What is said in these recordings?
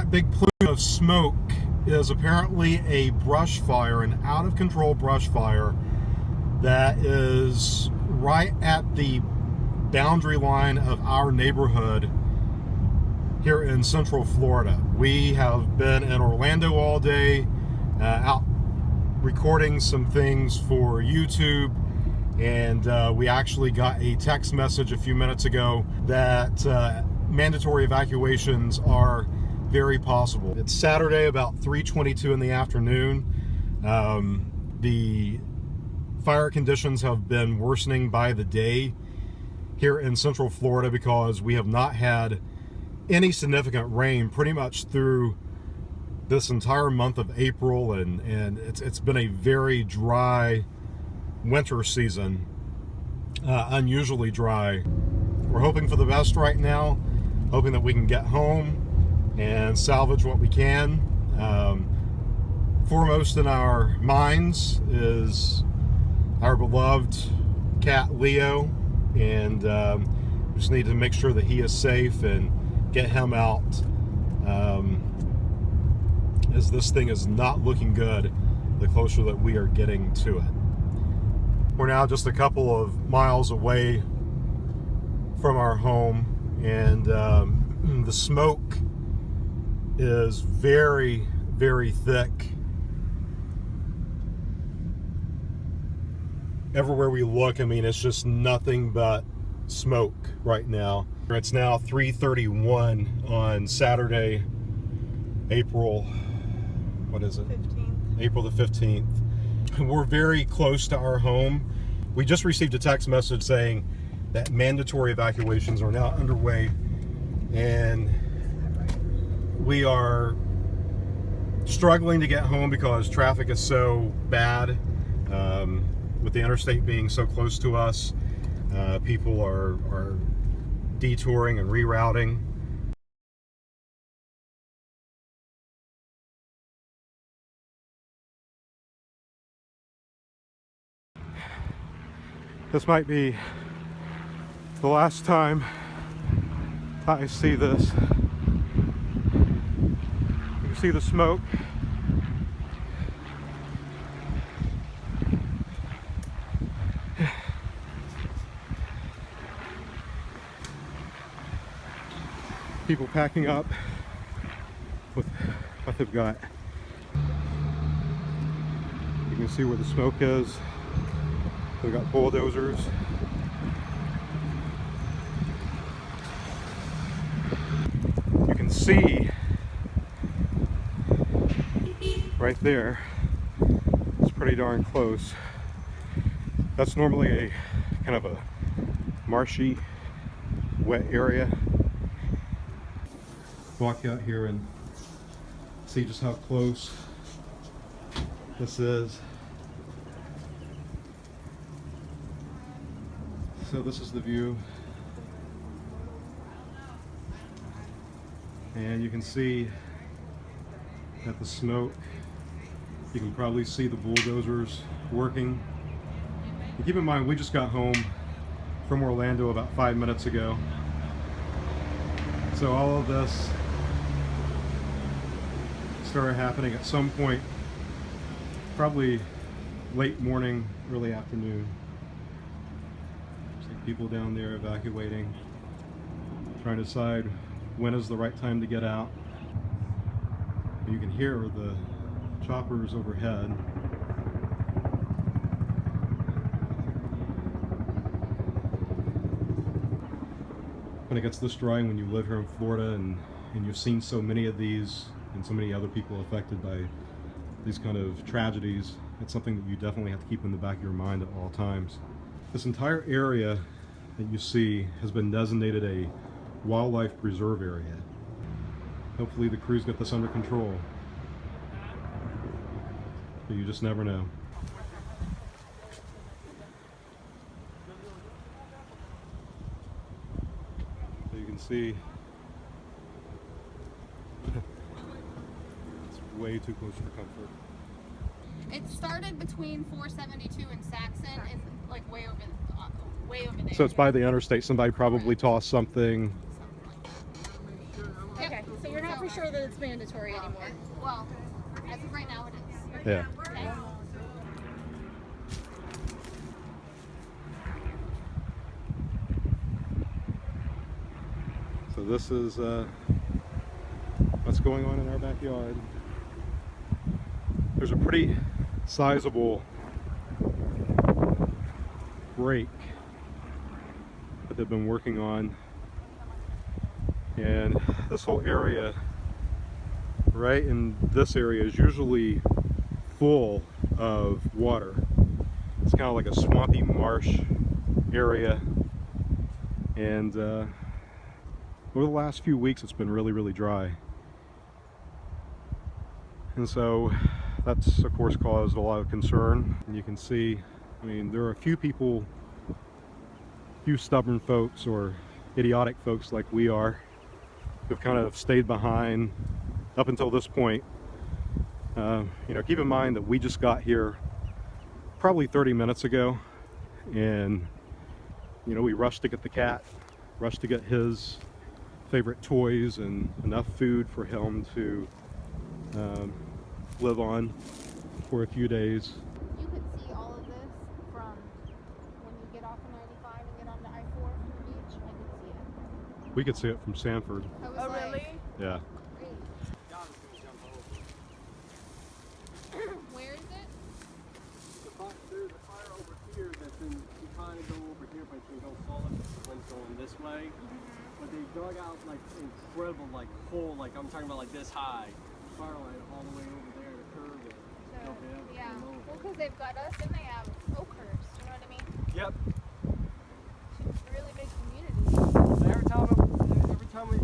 That big plume of smoke is apparently a brush fire, an out-of-control brush fire that is right at the boundary line of our neighborhood here in Central Florida. We have been in Orlando all day, out recording some things for YouTube, and we actually got a text message a few minutes ago that mandatory evacuations are very possible. It's Saturday about 3:22 in the afternoon. The fire conditions have been worsening by the day here in Central Florida because we have not had any significant rain pretty much through this entire month of April, and it's been a very dry winter season, unusually dry. We're hoping for the best right now, hoping that we can get home and salvage what we can. Foremost in our minds is our beloved cat Leo, and we just need to make sure that he is safe and get him out, as this thing is not looking good the closer that we are getting to it. We're now just a couple of miles away from our home, and the smoke is very, very thick. Everywhere we look, I mean, it's just nothing but smoke right now. It's now 3:31 on Saturday, April, what is it? 15th. April the 15th. We're very close to our home. We just received a text message saying that mandatory evacuations are now underway, and we are struggling to get home because traffic is so bad. With the interstate being so close to us, people are detouring and rerouting. This might be the last time I see this. You can see the smoke. People packing up with what they've got. You can see where the smoke is. We've got bulldozers. You can see right there, it's pretty darn close. That's normally a kind of a marshy, wet area. Walk out here and see just how close this is. So this is the view, and you can see that the smoke, you can probably see the bulldozers working. And keep in mind, we just got home from Orlando about 5 minutes ago, so all of this started happening at some point, probably late morning, early afternoon. There's people down there evacuating, trying to decide when is the right time to get out. You can hear the choppers overhead. When it gets this dry, when you live here in Florida and you've seen so many of these and so many other people affected by these kind of tragedies, it's something that you definitely have to keep in the back of your mind at all times. This entire area that you see has been designated a wildlife preserve area. Hopefully the crew's got this under control, but you just never know. So you can see it's way too close for comfort. It started between 472 and Saxon, and like way over there. So it's by the interstate. Somebody probably tossed something. Okay, so you're not for sure that it's mandatory anymore. Well, as of right now, it is. Yeah. Okay. So this is what's going on in our backyard. There's a pretty sizable break that they've been working on, and this whole area, right in this area, is usually full of water. It's kind of like a swampy marsh area, and over the last few weeks it's been really dry, and so that's of course caused a lot of concern. And you can see, I mean, there are a few people, few stubborn folks or idiotic folks like we are, who've kind of stayed behind up until this point. You know, keep in mind that we just got here probably 30 minutes ago, and you know, we rushed to get the cat, rushed to get his favorite toys and enough food for him to live on for a few days. You could see all of this from when you get off of 95 and get onto I-4 from the beach. I could see it. We could see it from Sanford. I was Oh, like, really? Yeah. great. Where is it? There's a fire over here that's in, you kind of go over here, but you don't fall if the wind's going this way. But they dug out like incredible, like hole, like I'm talking about like this high. Fire line all the way over there to curve it. So, Jump in, yeah. come over. Well, because they've got us and they have Oakhurst. You know what I mean? Yep. It's a really big community. So every time you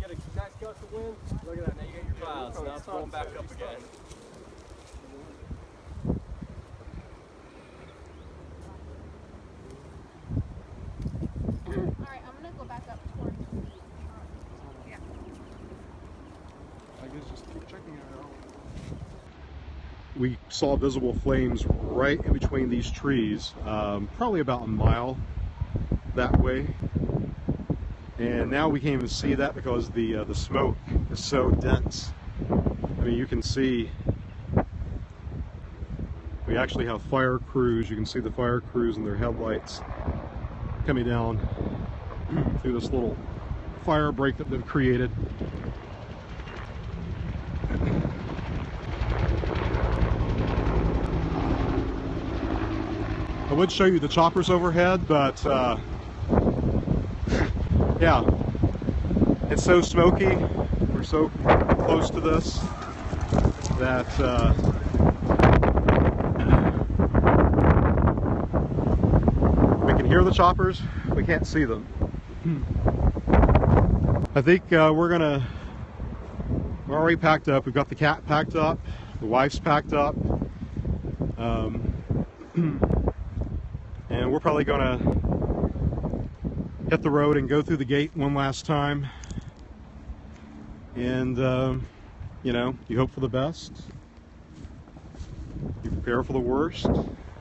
get a nice gust of wind, look at that, now you get your clouds. Now it's going back up again. Alright, I'm going to go back up towards the beach. Yeah. I guess just keep checking it out. We saw visible flames right in between these trees, probably about a mile that way. And now we can't even see that because the smoke is so dense. I mean, you can see, we actually have fire crews. You can see the fire crews and their headlights coming down through this little fire break that they've created. I would show you the choppers overhead, but yeah, it's so smoky. We're so close to this that we can hear the choppers, we can't see them. I think we're already packed up. We've got the cat packed up, the wife's packed up. And we're probably gonna hit the road and go through the gate one last time. And you know, you hope for the best, you prepare for the worst,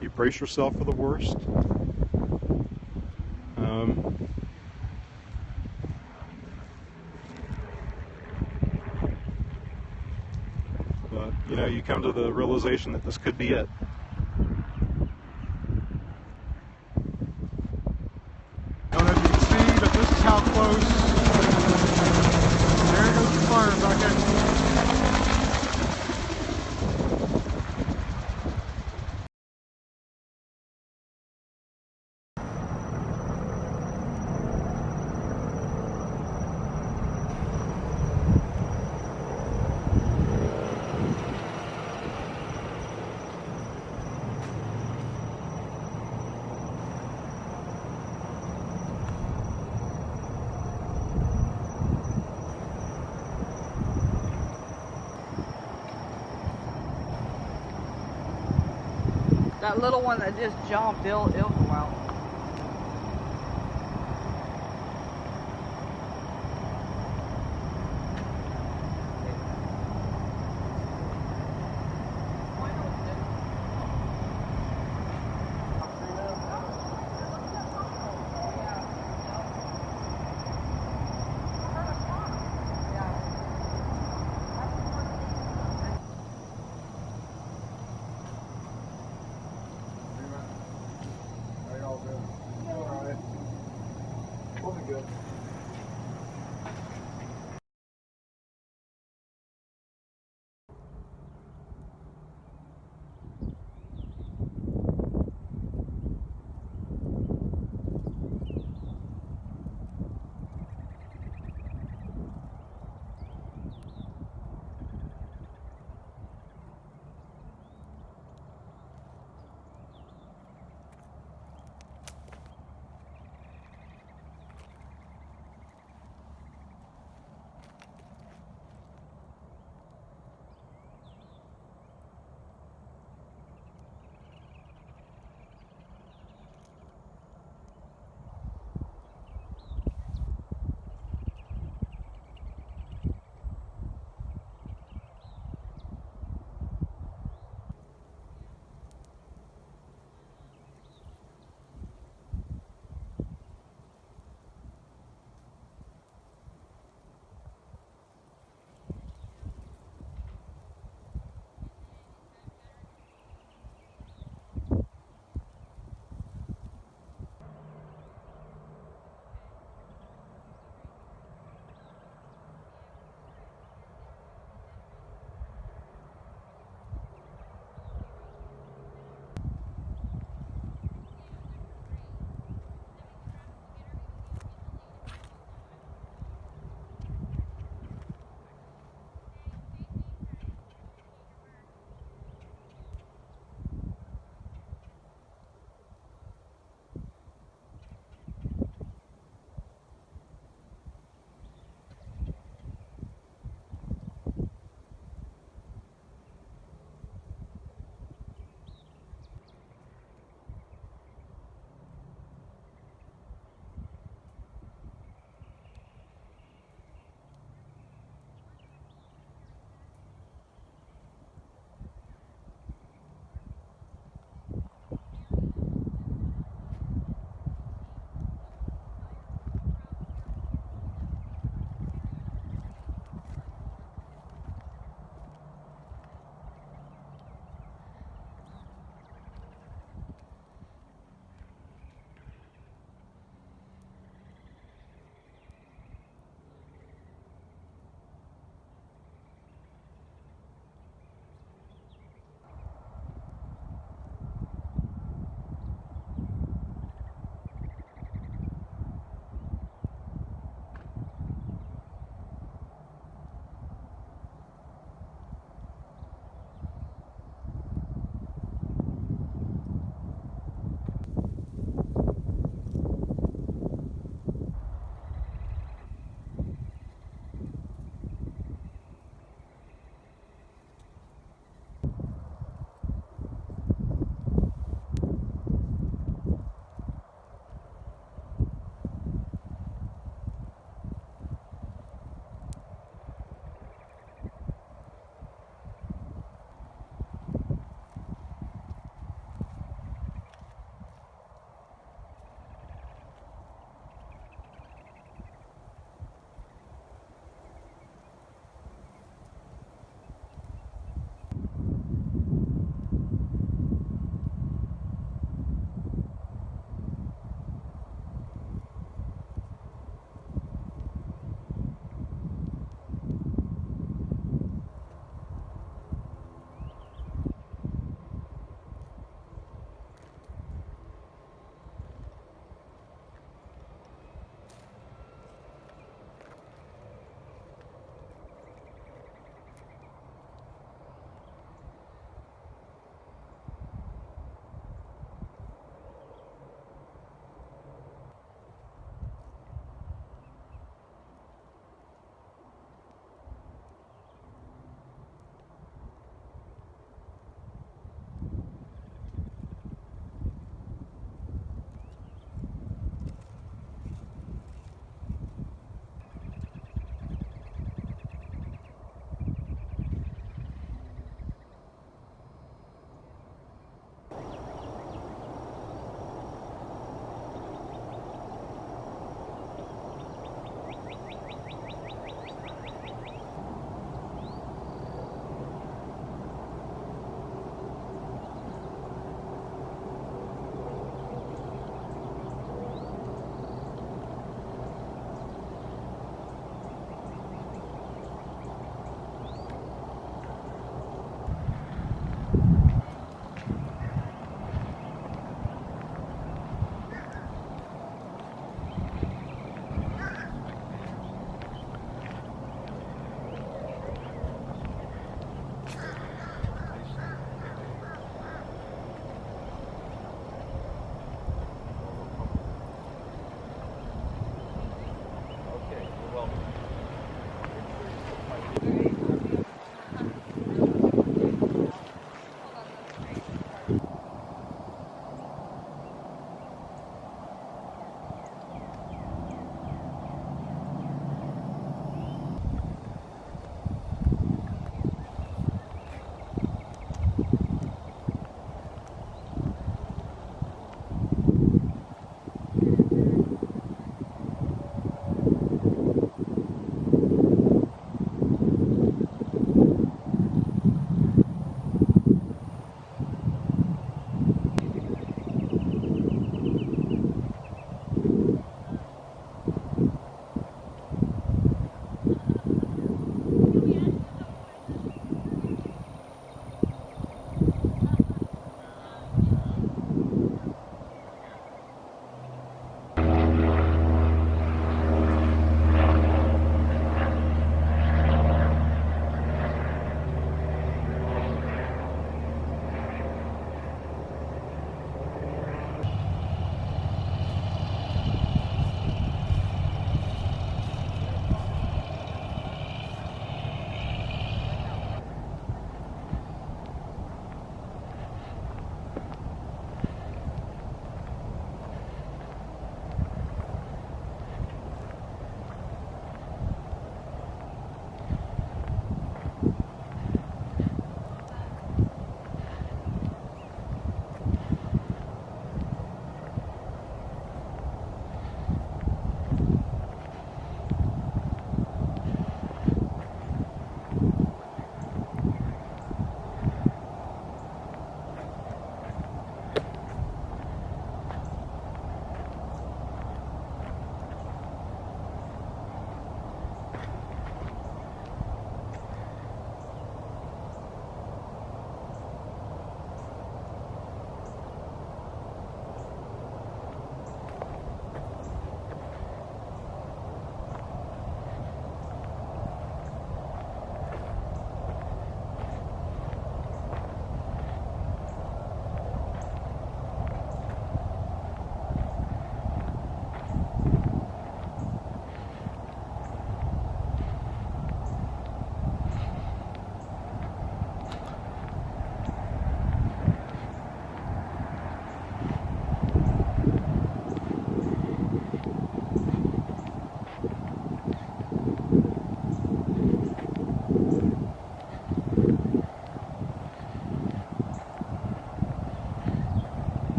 you brace yourself for the worst. But you know, you come to the realization that this could be it. This is how close. There goes the fire bucket. That little one that just jumped, it'll go out. you.